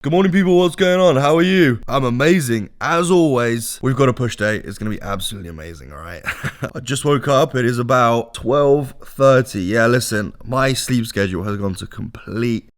Good morning, people. What's going on? How are you? I'm amazing. As always, we've got a push day. It's going to be absolutely amazing, all right? I just woke up. It is about 12:30. Yeah, listen, my sleep schedule has gone to complete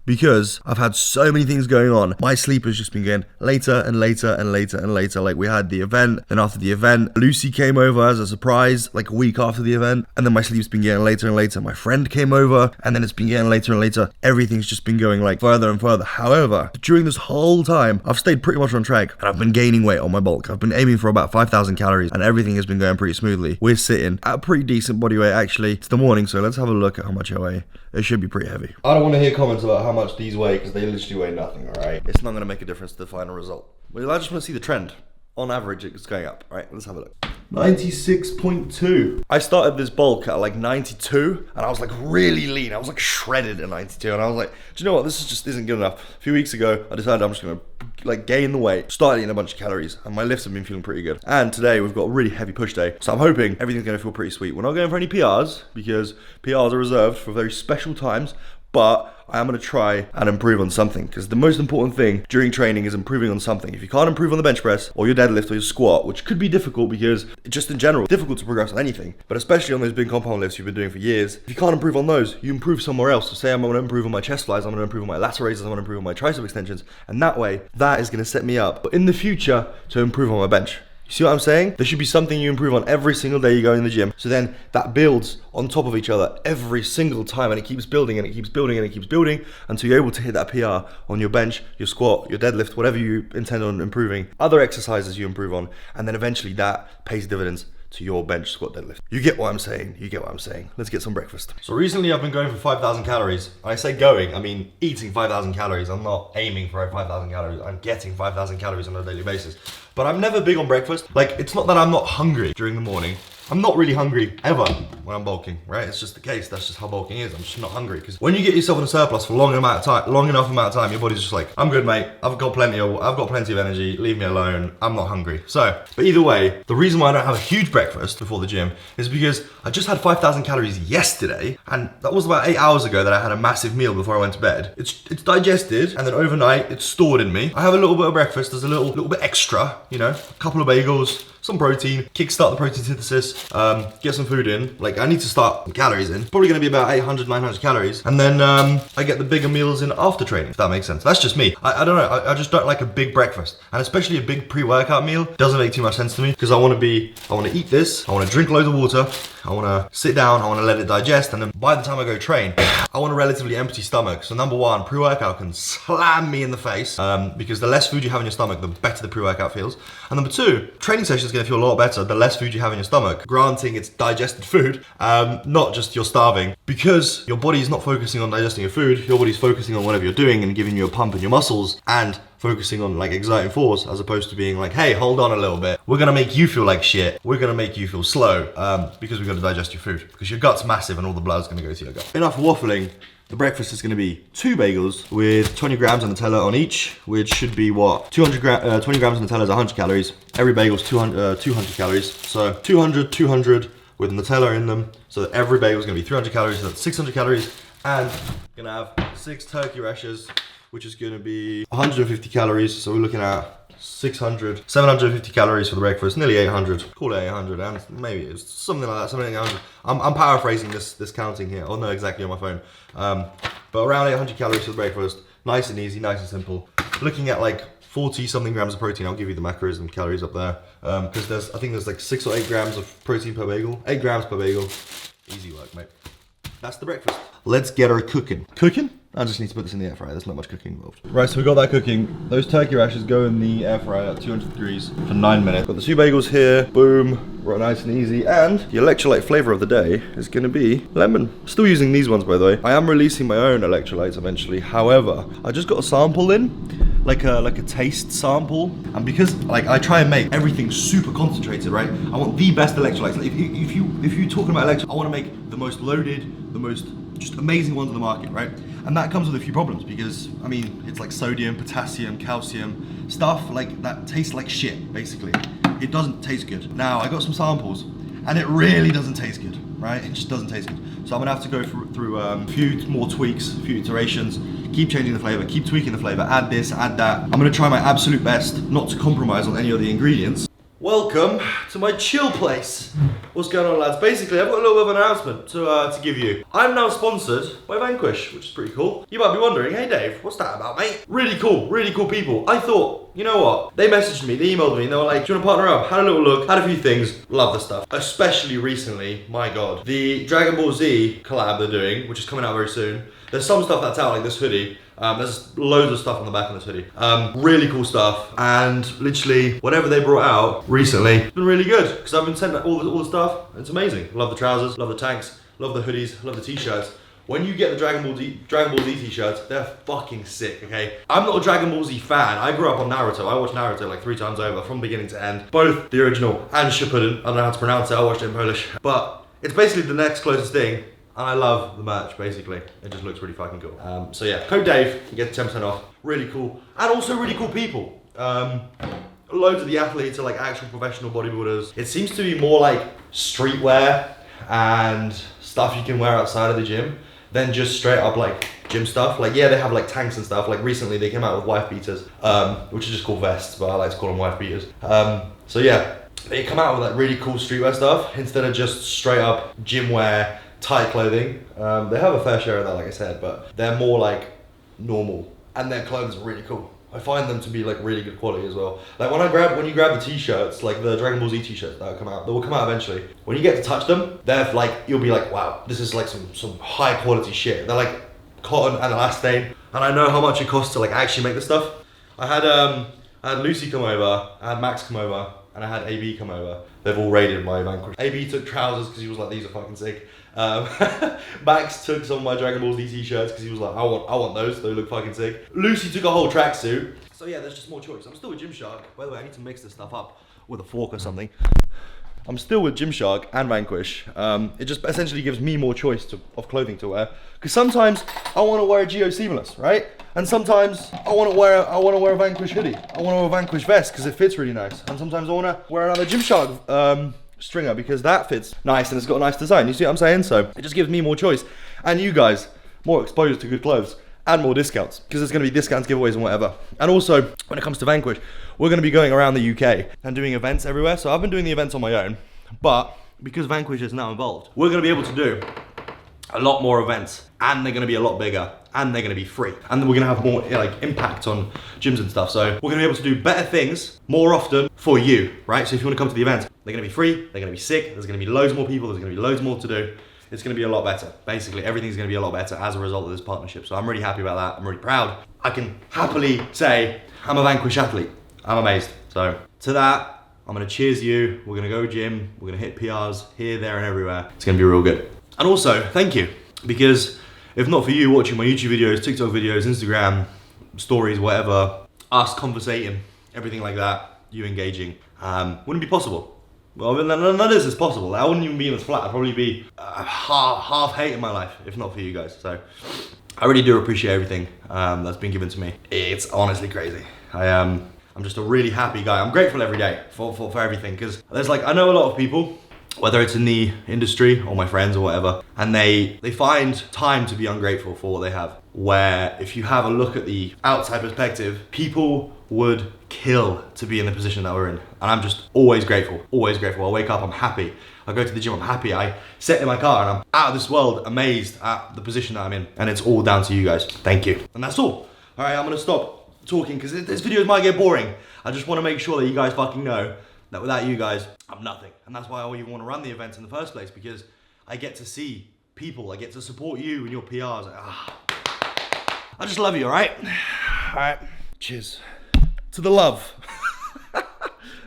because I've had so many things going on. My sleep has just been getting later and later and later and later. Like, we had the event, then after the event, Lucy came over as a surprise, like a week after the event, and then my sleep's been getting later and later. My friend came over, and then it's been getting later and later. Everything's just been going like further and further. However, during this whole time, I've stayed pretty much on track, and I've been gaining weight on my bulk. I've been aiming for about 5,000 calories, and everything has been going pretty smoothly. We're sitting at a pretty decent body weight, actually. It's the morning, so let's have a look at how much I weigh. It should be pretty heavy. I don't want to hear comments about how much these weigh, because they literally weigh nothing, alright? It's not going to make a difference to the final result. Well, I just want to see the trend. On average, it's going up. Alright, let's have a look. 96.2. I started this bulk at like 92, and I was like really lean. I was like shredded at 92, and I was like, do you know what? This just isn't good enough. A few weeks ago, I decided I'm just going to like gain the weight, start eating a bunch of calories, and my lifts have been feeling pretty good. And today we've got a really heavy push day, so I'm hoping everything's going to feel pretty sweet. We're not going for any PRs, because PRs are reserved for very special times, but I am going to try and improve on something, because the most important thing during training is improving on something. If you can't improve on the bench press or your deadlift or your squat, which could be difficult because just in general, it's difficult to progress on anything, but especially on those big compound lifts you've been doing for years, if you can't improve on those, you improve somewhere else. So say I'm going to improve on my chest flies, I'm going to improve on my lateral raises, I'm going to improve on my tricep extensions, and that way, that is going to set me up in the future to improve on my bench. You see what I'm saying? There should be something you improve on every single day you go in the gym. So then that builds on top of each other every single time, and it keeps building and it keeps building and it keeps building until you're able to hit that PR on your bench, your squat, your deadlift, whatever you intend on improving, other exercises you improve on, and then eventually that pays dividends to your bench, squat, deadlift. You get what I'm saying? You get what I'm saying. Let's get some breakfast. So recently I've been going for 5,000 calories. I say going, I mean eating 5,000 calories. I'm not aiming for 5,000 calories. I'm getting 5,000 calories on a daily basis. But I'm never big on breakfast. Like, it's not that I'm not hungry during the morning. I'm not really hungry ever when I'm bulking, right? It's just the case. That's just how bulking is. I'm just not hungry, because when you get yourself in a surplus for long enough amount of time, your body's just like, I'm good, mate. I've got plenty of energy. Leave me alone. I'm not hungry. So, but either way, the reason why I don't have a huge breakfast before the gym is because I just had 5,000 calories yesterday, and that was about 8 hours ago that I had a massive meal before I went to bed. It's digested, and then overnight it's stored in me. I have a little bit of breakfast. There's a little bit extra, you know, a couple of bagels, some protein, kickstart the protein synthesis, get some food in. Like, I need to start calories in. Probably gonna be about 800, 900 calories. And then I get the bigger meals in after training, if that makes sense. That's just me. I don't know, I just don't like a big breakfast. And especially a big pre-workout meal doesn't make too much sense to me, because I wanna eat this, I wanna drink loads of water, I wanna sit down, I wanna let it digest, and then by the time I go train, I want a relatively empty stomach. So number one, pre-workout can slam me in the face, because the less food you have in your stomach, the better the pre-workout feels. And number two, training session is gonna feel a lot better the less food you have in your stomach. Granting it's digested food, not just you're starving, because your body is not focusing on digesting your food, your body's focusing on whatever you're doing and giving you a pump in your muscles, and focusing on like exerting force, as opposed to being like, hey, hold on a little bit. We're gonna make you feel like shit. We're gonna make you feel slow, because we're gonna digest your food, because your gut's massive and all the blood's gonna go to your gut. Enough waffling. The breakfast is going to be 2 bagels with 20 grams of Nutella on each, which should be what? 20 grams of Nutella is 100 calories. Every bagel is 200 calories. So 200 with Nutella in them. So that every bagel is going to be 300 calories. So that's 600 calories. And we're going to have 6 turkey rashers, which is going to be 150 calories. So we're looking at 750 calories for the breakfast, nearly 800. Call it 800, and maybe it's something like that, something like 800. I'm paraphrasing this counting here. I'll know exactly on my phone. But around 800 calories for the breakfast, nice and easy, nice and simple. Looking at like 40 something grams of protein. I'll give you the macros and calories up there, because I think there's like 6 or 8 grams of protein per bagel. 8 grams per bagel. Easy work, mate. That's the breakfast. Let's get her cooking. Cooking? I just need to put this in the air fryer. There's not much cooking involved. Right, so we got that cooking. Those turkey rashers go in the air fryer at 200 degrees for 9 minutes. Got the 2 bagels here. Boom. Right, nice and easy. And the electrolyte flavor of the day is going to be lemon. Still using these ones, by the way. I am releasing my own electrolytes eventually. However, I just got a sample in, like a taste sample. And because like I try and make everything super concentrated, right? I want the best electrolytes. Like, if you're talking about electrolytes, I want to make the most loaded, the most just amazing ones on the market, right? And that comes with a few problems, because I mean, it's like sodium, potassium, calcium, stuff like that tastes like shit, basically. It doesn't taste good. Now, I got some samples, and it really doesn't taste good, right? It just doesn't taste good. So I'm gonna have to go through a few more tweaks, a few iterations, keep changing the flavor, keep tweaking the flavor, add this, add that. I'm gonna try my absolute best not to compromise on any of the ingredients. Welcome to my chill place. What's going on, lads? Basically, I've got a little bit of an announcement to give you. I'm now sponsored by Vanquish, which is pretty cool. You might be wondering, hey Dave, what's that about, mate? Really cool people. I thought, you know what? They messaged me, they emailed me, and they were like, do you want to partner up? Had a little look, had a few things, love the stuff. Especially recently, my God. The Dragon Ball Z collab they're doing, which is coming out very soon. There's some stuff that's out, like this hoodie. There's loads of stuff on the back of this hoodie. Really cool stuff, and literally whatever they brought out recently, it's been really good, because I've been sent all the stuff. It's amazing. Love the trousers, love the tanks, love the hoodies, love the t-shirts. When you get the Dragon Ball Z t-shirts, they're fucking sick, okay? I'm not a Dragon Ball Z fan. I grew up on Naruto. I watched Naruto like 3 times over, from beginning to end. Both the original and Shippuden. I don't know how to pronounce it, I watched it in Polish. But it's basically the next closest thing. And I love the merch, basically. It just looks really fucking cool. So yeah, code Dave, you get 10% off. Really cool. And also really cool people. Loads of the athletes are like actual professional bodybuilders. It seems to be more like streetwear and stuff you can wear outside of the gym than just straight up like gym stuff. Like, yeah, they have like tanks and stuff. Like recently they came out with wife beaters, which are just called vests, but I like to call them wife beaters. So yeah, they come out with like really cool streetwear stuff instead of just straight up gym wear, tight clothing. They have a fair share of that, like I said, but they're more like normal, and their clothes are really cool. I find them to be like really good quality as well. Like when you grab the t-shirts, like the Dragon Ball Z t-shirts that will come out eventually. When you get to touch them, they're like, you'll be like, wow, this is like some high quality shit. They're like cotton and elastane, and I know how much it costs to like actually make this stuff. I had Lucy come over, I had Max come over, and I had AB come over. They've all raided my Vanquish. AB took trousers because he was like, these are fucking sick. Max took some of my Dragon Ball Z t-shirts because he was like, I want those, they look fucking sick. Lucy took a whole tracksuit. So yeah, there's just more choice. I'm still with Gymshark. By the way, I need to mix this stuff up with a fork or something. I'm still with Gymshark and Vanquish. It just essentially gives me more choice of clothing to wear. Because sometimes I want to wear a Geo Seamless, right? And sometimes I want to wear a Vanquish hoodie. I want to wear a Vanquish vest because it fits really nice. And sometimes I want to wear another Gymshark stringer because that fits nice and it's got a nice design. You see what I'm saying? So it just gives me more choice, and you guys more exposure to good clothes and more discounts, because there's going to be discounts, giveaways and whatever. And also when it comes to Vanquish, we're going to be going around the UK and doing events everywhere. So I've been doing the events on my own, but because Vanquish is now involved, we're going to be able to do a lot more events, and they're going to be a lot bigger, and they're going to be free, and we're going to have more like impact on gyms and stuff. So we're going to be able to do better things more often for you, right? So if you want to come to the event, they're going to be free, they're going to be sick, there's going to be loads more people, there's going to be loads more to do. It's going to be a lot better. Basically, everything's going to be a lot better as a result of this partnership. So I'm really happy about that. I'm really proud. I can happily say I'm a Vanquish athlete. I'm amazed. So to that, I'm going to cheers you. We're going to go gym. We're going to hit PRs here, there, and everywhere. It's going to be real good. And also, thank you, because if not for you watching my YouTube videos, TikTok videos, Instagram, stories, whatever, us conversating, everything like that, you engaging, wouldn't be possible. Well, none of this is possible. I wouldn't even be in this flat. I'd probably be half hating my life if not for you guys. So I really do appreciate everything that's been given to me. It's honestly crazy. I'm just a really happy guy. I'm grateful every day for everything, because there's like, I know a lot of people, whether it's in the industry or my friends or whatever, and they find time to be ungrateful for what they have. Where if you have a look at the outside perspective, people would kill to be in the position that we're in. And I'm just always grateful, always grateful. I wake up, I'm happy. I go to the gym, I'm happy. I sit in my car and I'm out of this world, amazed at the position that I'm in. And it's all down to you guys. Thank you. And that's all. All right, I'm gonna stop talking because this video might get boring. I just wanna make sure that you guys fucking know that without you guys, I'm nothing. And that's why I even want to run the events in the first place, because I get to see people, I get to support you and your PRs. I just love you, all right? All right, cheers to the love.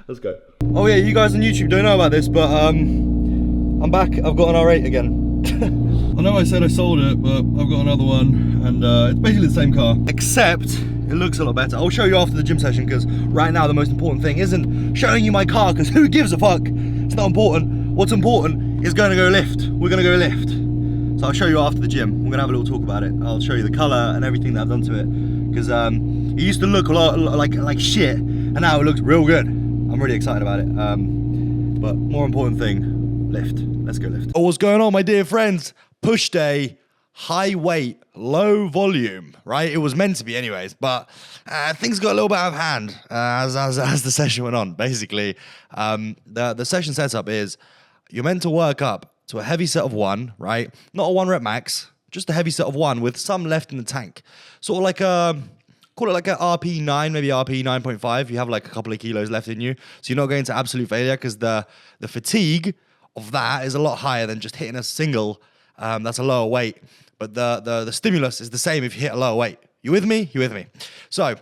Let's go. Oh yeah, you guys on YouTube don't know about this, but I'm back. I've got an R8 again. I know I said I sold it, but I've got another one, and it's basically the same car, except it looks a lot better. I'll show you after the gym session, because right now the most important thing isn't showing you my car, because who gives a fuck? It's not important. What's important is going to go lift. We're going to go lift. So I'll show you after the gym. We're going to have a little talk about it. I'll show you the color and everything that I've done to it, because it used to look a lot like shit, and now it looks real good. I'm really excited about it. But more important thing, lift. Let's go lift. Oh, what's going on, my dear friends? Push day high weight, low volume, right? It was meant to be anyways, but things got a little bit out of hand as the session went on. Basically, the session setup is you're meant to work up to a heavy set of 1, right? Not a 1 rep max, just a heavy set of 1 with some left in the tank. Sort of like call it like a RP9, maybe RP 9.5. You have like a couple of kilos left in you. So you're not going to absolute failure because the fatigue of that is a lot higher than just hitting a single. That's a lower weight. But the stimulus is the same if you hit a lower weight. You with me? You with me? So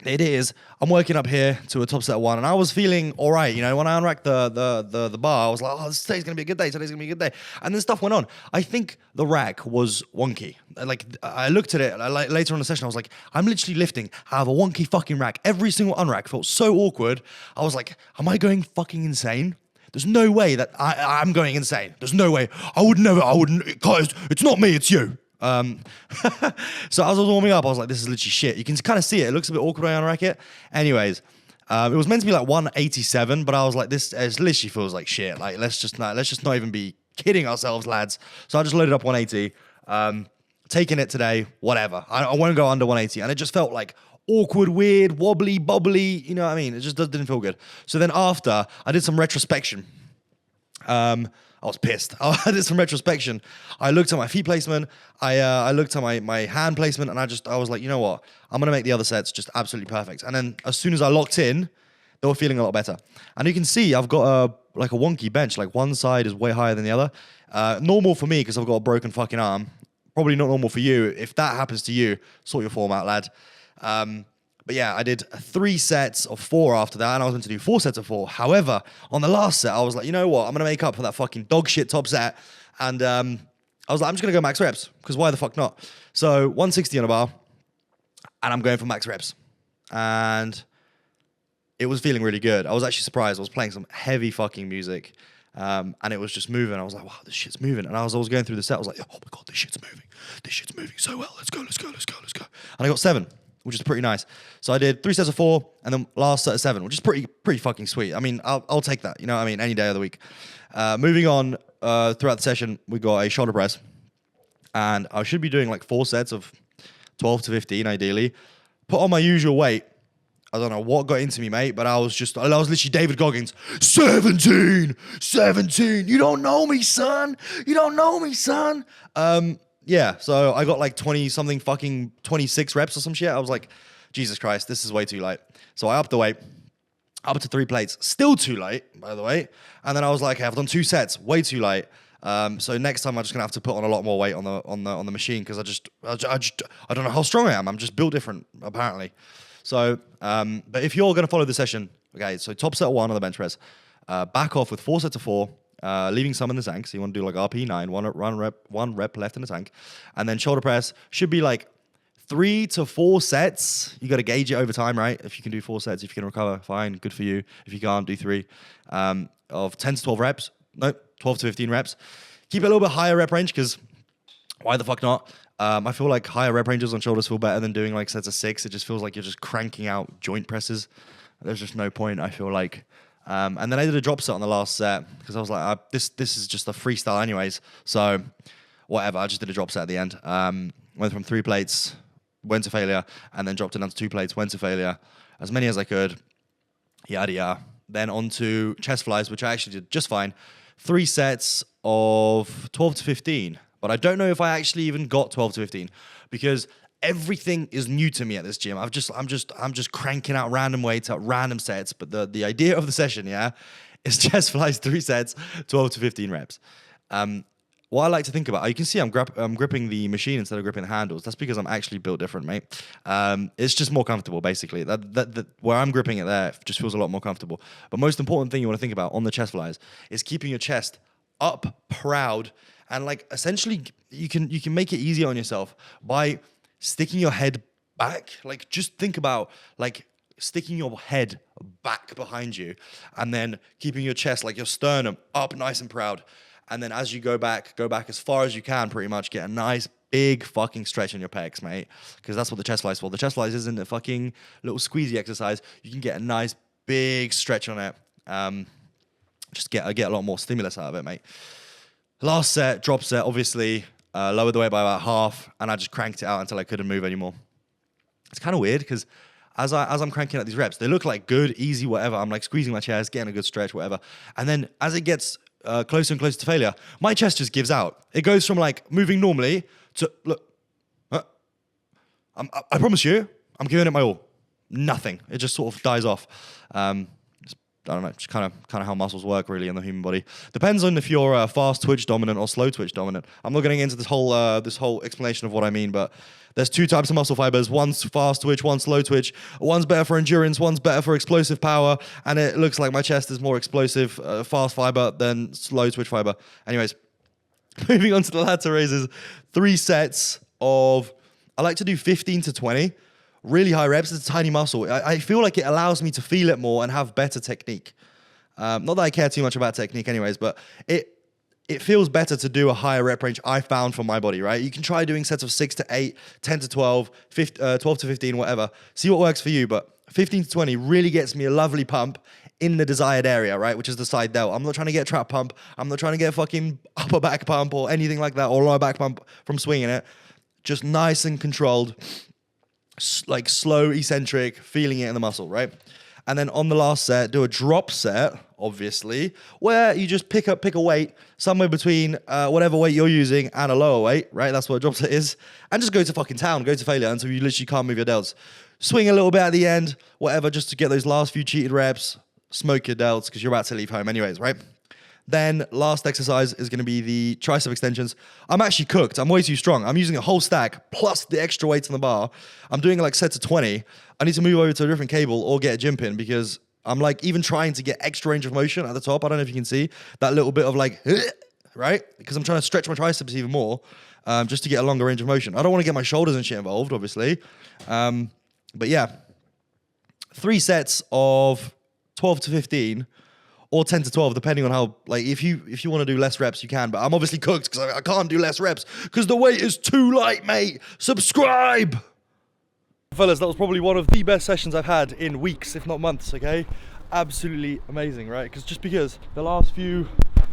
it is, I'm working up here to a top set of 1, and I was feeling all right. You know, when I unracked the bar, I was like, oh, today's going to be a good day. Today's going to be a good day. And then stuff went on. I think the rack was wonky. Like, I looked at it later on in the session. I was like, I'm literally lifting out of a wonky fucking rack. Every single unrack felt so awkward. I was like, am I going fucking insane? There's no way that I'm going insane. There's no way. I wouldn't. Guys, it's not me, it's you. So as I was warming up, I was like, this is literally shit. You can kind of see it. It looks a bit awkward when I unrack it. Anyways, it was meant to be like 187, but I was like, this literally feels like shit. Like, let's just not even be kidding ourselves, lads. So I just loaded up 180. Taking it today, whatever. I won't go under 180. And it just felt like awkward, weird, wobbly, bubbly. You know what I mean? It just didn't feel good. So then after, I did some retrospection. I was pissed. I did some retrospection. I looked at my feet placement. I looked at my hand placement, and I was like, you know what? I'm going to make the other sets just absolutely perfect. And then as soon as I locked in, they were feeling a lot better. And you can see I've got a wonky bench. Like, one side is way higher than the other. Normal for me because I've got a broken fucking arm. Probably not normal for you. If that happens to you, sort your form out, lad. But yeah, I did 3 sets of 4 after that, and I was meant to do 4 sets of 4. However, on the last set, I was like, you know what? I'm going to make up for that fucking dog shit top set. And I was like, I'm just going to go max reps, because why the fuck not? So 160 on a bar, and I'm going for max reps. And it was feeling really good. I was actually surprised. I was playing some heavy fucking music, and it was just moving. I was like, wow, this shit's moving. And I was going through the set. I was like, oh my God, this shit's moving. This shit's moving so well. Let's go. And I got 7. Which is pretty nice. So I did 3 sets of 4, and then last set of 7, which is pretty fucking sweet. I mean, I'll take that. You know what I mean? Any day of the week. Moving on, throughout the session, we got a shoulder press, and I should be doing like 4 sets of 12 to 15, ideally. Put on my usual weight. I don't know what got into me, mate, but I was literally David Goggins. 17. You don't know me, son. Yeah, so I got like 20-something fucking 26 reps or some shit. I was like, Jesus Christ, this is way too light. So I upped the weight, up to 3 plates. Still too light, by the way. And then I was like, hey, I've done 2 sets, way too light. So next time I'm just gonna have to put on a lot more weight on the machine, because I don't know how strong I am. I'm just built different, apparently. So, but if you're gonna follow the session, okay, so top set of 1 on the bench press, back off with 4 sets of 4. Leaving some in the tank, so you want to do like RP9, one rep left in the tank, and then shoulder press should be like 3 to 4 sets. You got to gauge it over time, right? If you can do 4 sets, if you can recover, fine, good for you. If you can't, do 3 of 10 to 12 reps. No, 12 to 15 reps. Keep it a little bit higher rep range, because why the fuck not? I feel like higher rep ranges on shoulders feel better than doing like sets of 6. It just feels like you're just cranking out joint presses. There's just no point, I feel like. And then I did a drop set on the last set, because I was like, this is just a freestyle anyways. So whatever, I just did a drop set at the end. Went from 3 plates, went to failure, and then dropped it down to 2 plates, went to failure. As many as I could, yada yada. Then on to chest flies, which I actually did just fine. 3 sets of 12 to 15. But I don't know if I actually even got 12 to 15, because everything is new to me at this gym. I'm just cranking out random weights at random sets. But the idea of the session, yeah, is chest flies 3 sets, 12 to 15 reps. What I like to think about, you can see I'm gripping the machine instead of gripping the handles. That's because I'm actually built different, mate. It's just more comfortable, basically. That where I'm gripping it there just feels a lot more comfortable. But most important thing you want to think about on the chest flies is keeping your chest up, proud, and like essentially you can make it easier on yourself by sticking your head back. Like, just think about like sticking your head back behind you, and then keeping your chest, like your sternum, up nice and proud. And then as you go back as far as you can, pretty much get a nice big fucking stretch in your pecs, mate. Because that's what the chest flies for. The chest flies isn't a fucking little squeezy exercise. You can get a nice big stretch on it. Just get a lot more stimulus out of it, mate. Last set, drop set, obviously. lowered the weight by about half, and I just cranked it out until I couldn't move anymore. It's kind of weird because as I'm cranking out these reps, they look like good, easy, whatever. I'm like squeezing my chest, getting a good stretch, whatever. And then as it gets closer and closer to failure, my chest just gives out. It goes from like moving normally to, look, I promise you, I'm giving it my all. Nothing. It just sort of dies off. I don't know, just kind of how muscles work really in the human body. Depends on if you're fast twitch dominant or slow twitch dominant. I'm not getting into this whole explanation of what I mean, but there's 2 types of muscle fibers. One's fast twitch, one's slow twitch. One's better for endurance, one's better for explosive power, and it looks like my chest is more explosive, fast fiber than slow twitch fiber. Anyways, moving on to the latter raises, 3 sets of, I like to do 15 to 20. Really high reps. It's a tiny muscle. I feel like it allows me to feel it more and have better technique. Not that I care too much about technique anyways, but it feels better to do a higher rep range, I found, for my body, right? You can try doing sets of 6 to 8, 10 to 12, 12 to 15, whatever. See what works for you, but 15 to 20 really gets me a lovely pump in the desired area, right? Which is the side delt. I'm not trying to get a trap pump. I'm not trying to get a fucking upper back pump or anything like that, or lower back pump from swinging it. Just nice and controlled, like slow, eccentric, feeling it in the muscle, right? And then on the last set, do a drop set, obviously, where you just pick a weight somewhere between whatever weight you're using and a lower weight, right? That's what a drop set is. And just go to fucking town, go to failure until you literally can't move your delts. Swing a little bit at the end, whatever, just to get those last few cheated reps. Smoke your delts because you're about to leave home anyways, right? Then last exercise is going to be the tricep extensions. I'm actually cooked. I'm way too strong. I'm using a whole stack plus the extra weights on the bar. I'm doing like sets of 20. I need to move over to a different cable or get a gym pin because I'm like even trying to get extra range of motion at the top. I don't know if you can see that little bit of like, right? Because I'm trying to stretch my triceps even more just to get a longer range of motion. I don't want to get my shoulders and shit involved, obviously. But yeah, 3 sets of 12 to 15 or 10 to 12, depending on how, like, if you want to do less reps, you can. But I'm obviously cooked because I can't do less reps because the weight is too light, mate. Subscribe! Fellas, that was probably one of the best sessions I've had in weeks, if not months, okay? Absolutely amazing, right? Because the last few,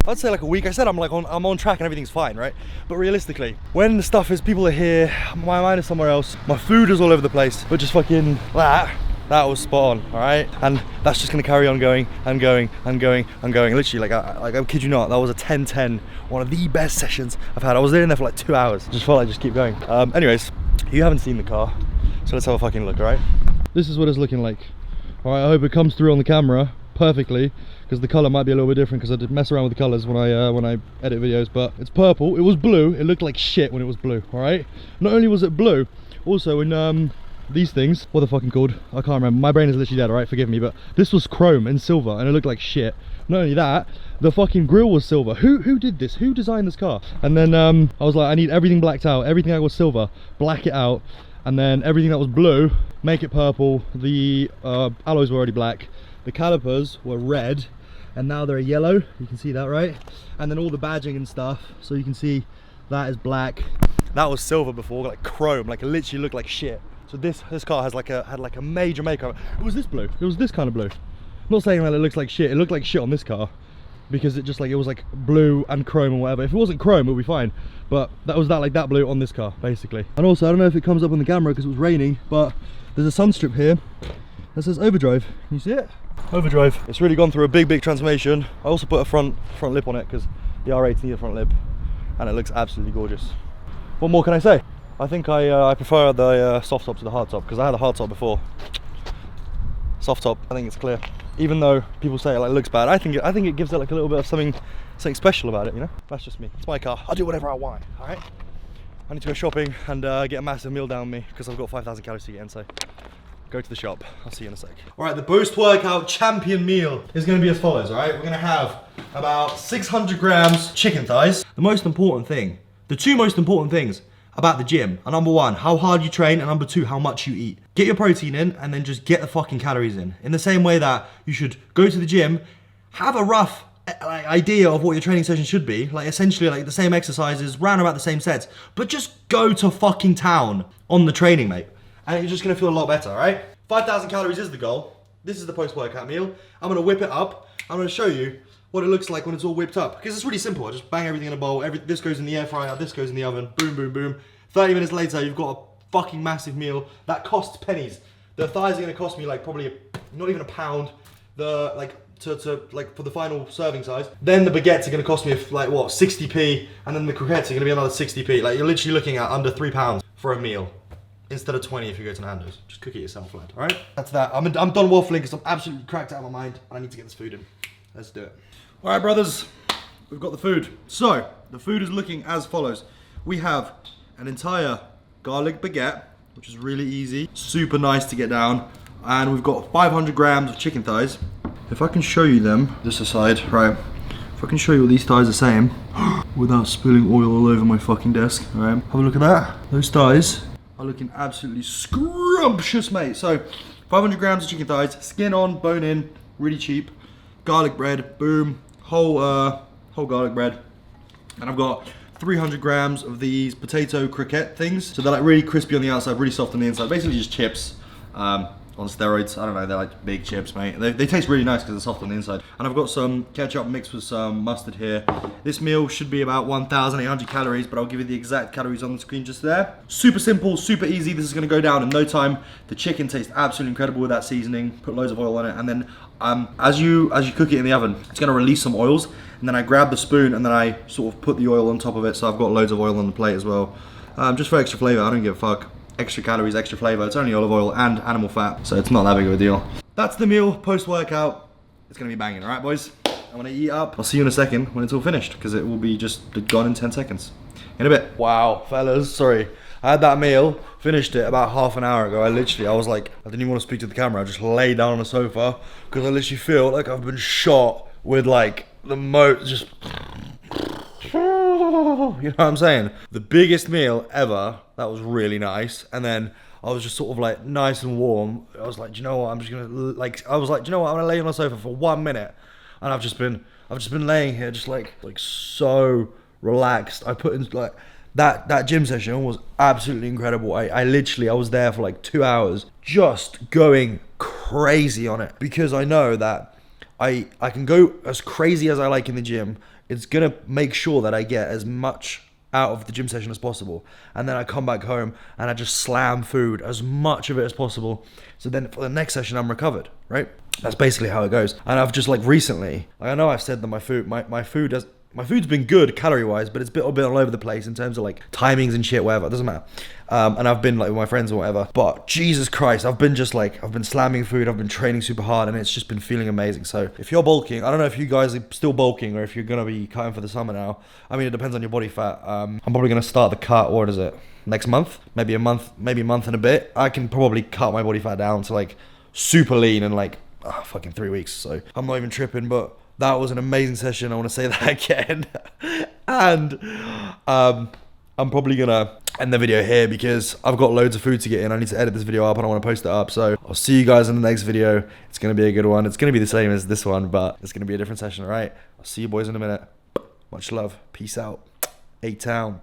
I'd say like a week, I said I'm on track and everything's fine, right? But realistically, when the stuff is, people are here, my mind is somewhere else, my food is all over the place, but just fucking that was spot on, all right? And that's just gonna carry on going and going and going and going. Literally, I kid you not, that was a 10-10, one of the best sessions I've had. I was in there for like 2 hours. Just felt like just keep going. Anyways, you haven't seen the car, so let's have a fucking look, all right? This is what it's looking like. All right, I hope it comes through on the camera perfectly, because the color might be a little bit different because I did mess around with the colors when I edit videos, but it's purple. It was blue. It looked like shit when it was blue, all right? Not only was it blue, also in these things, what the fucking called? I can't remember. My brain is literally dead, alright? Forgive me, but this was chrome and silver and it looked like shit. Not only that, the fucking grille was silver. Who did this? Who designed this car? And then I was like, I need everything blacked out. Everything that was silver, black it out. And then everything that was blue, make it purple. The alloys were already black. The calipers were red and now they're yellow. You can see that, right? And then all the badging and stuff. So you can see that is black. That was silver before, like chrome, like it literally looked like shit. So this car has had like a major makeover. It was this blue. It was this kind of blue. I'm not saying that it looks like shit. It looked like shit on this car because it was like blue and chrome and whatever. If it wasn't chrome, it would be fine. But that was that blue on this car, basically. And also, I don't know if it comes up on the camera because it was raining, but there's a sun strip here that says overdrive. Can you see it? Overdrive. It's really gone through a big transformation. I also put a front lip on it because the R8 needs a front lip, and it looks absolutely gorgeous. What more can I say? I think I prefer the soft top to the hard top because I had a hard top before. Soft top, I think it's clear. Even though people say it like looks bad, I think it gives it like a little bit of something special about it, you know? That's just me. It's my car. I'll do whatever I want, all right? I need to go shopping and get a massive meal down me because I've got 5,000 calories to get in, so go to the shop. I'll see you in a sec. All right, the post-workout champion meal is gonna be as follows, all right? We're gonna have about 600 grams chicken thighs. The most important thing, the 2 most important things about the gym are: number 1, how hard you train, and number 2, how much you eat. Get your protein in and then just get the fucking calories in the same way that you should go to the gym, have a rough idea of what your training session should be, like essentially like the same exercises, round about the same sets, but just go to fucking town on the training, mate, and you're just gonna feel a lot better, all right? 5,000 calories is the goal. This is the post-workout meal. I'm gonna whip it up. I'm gonna show you what it looks like when it's all whipped up. Because it's really simple. I just bang everything in a bowl. This goes in the air fryer, this goes in the oven. Boom, boom, boom. 30 minutes later, you've got a fucking massive meal that costs pennies. The thighs are gonna cost me like probably not even a pound. The like for the final serving size. Then the baguettes are gonna cost me like what, 60p, and then the croquettes are gonna be another 60p. Like you're literally looking at under £3 for a meal, instead of 20 if you go to Nando's. Just cook it yourself, lad. All right? That's that. I'm done waffling because I'm absolutely cracked out of my mind, and I need to get this food in. Let's do it. All right, brothers, we've got the food. So the food is looking as follows. We have an entire garlic baguette, which is really easy, super nice to get down, and we've got 500 grams of chicken thighs. If I can show you them, this aside, right? If I can show you what these thighs are saying, without spilling oil all over my fucking desk, all right? Have a look at that. Those thighs are looking absolutely scrumptious, mate. So, 500 grams of chicken thighs, skin on, bone in, really cheap. Garlic bread, boom, whole garlic bread. And I've got 300 grams of these potato croquette things. So they're like really crispy on the outside, really soft on the inside. Basically just chips. On steroids, I don't know, they're like big chips, mate. They taste really nice because they're soft on the inside. And I've got some ketchup mixed with some mustard here. This meal should be about 1,800 calories, but I'll give you the exact calories on the screen just there. Super simple, super easy. This is gonna go down in no time. The chicken tastes absolutely incredible with that seasoning. Put loads of oil on it, and then as you cook it in the oven, it's gonna release some oils, and then I grab the spoon and then I sort of put the oil on top of it, so I've got loads of oil on the plate as well. Just for extra flavor, I don't give a fuck. Extra calories, extra flavor. It's only olive oil and animal fat, so it's not that big of a deal. That's the meal post-workout. It's gonna be banging, all right, boys? I'm gonna eat up. I'll see you in a second when it's all finished, because it will be just gone in 10 seconds. In a bit. Wow, fellas, sorry. I had that meal, finished it about half an hour ago. I was like, I didn't even want to speak to the camera. I just lay down on the sofa, because I literally feel like I've been shot with like the most, just, you know what I'm saying? The biggest meal ever. That was really nice. And then I was just sort of like nice and warm. I was like, do you know what? I'm just gonna like. I was like, do you know what? I'm gonna lay on the sofa for 1 minute, and I've just been laying here, just like so relaxed. I put in like that gym session was absolutely incredible. I literally was there for like 2 hours, just going crazy on it, because I know that I can go as crazy as I like in the gym. It's gonna make sure that I get as much out of the gym session as possible, and then I come back home and I just slam food, as much of it as possible, so then for the next session I'm recovered, right? That's basically how it goes. And I've just like recently, like, I know I've said that my food's been good calorie wise, but it's a bit all over the place in terms of like timings and shit, whatever, it doesn't matter. And I've been like with my friends or whatever, but Jesus Christ, I've been slamming food, I've been training super hard, and it's just been feeling amazing. So if you're bulking, I don't know if you guys are still bulking or if you're gonna be cutting for the summer now. I mean, it depends on your body fat. I'm probably gonna start the cut, what is it, next month? Maybe a month and a bit. I can probably cut my body fat down to like super lean in like fucking 3 weeks. So I'm not even tripping, but that was an amazing session. I want to say that again. And I'm probably gonna end the video here because I've got loads of food to get in. I need to edit this video up and I want to post it up. So I'll see you guys in the next video. It's gonna be a good one. It's gonna be the same as this one, but it's gonna be a different session, all right? I'll see you boys in a minute. Much love. Peace out. A-Town.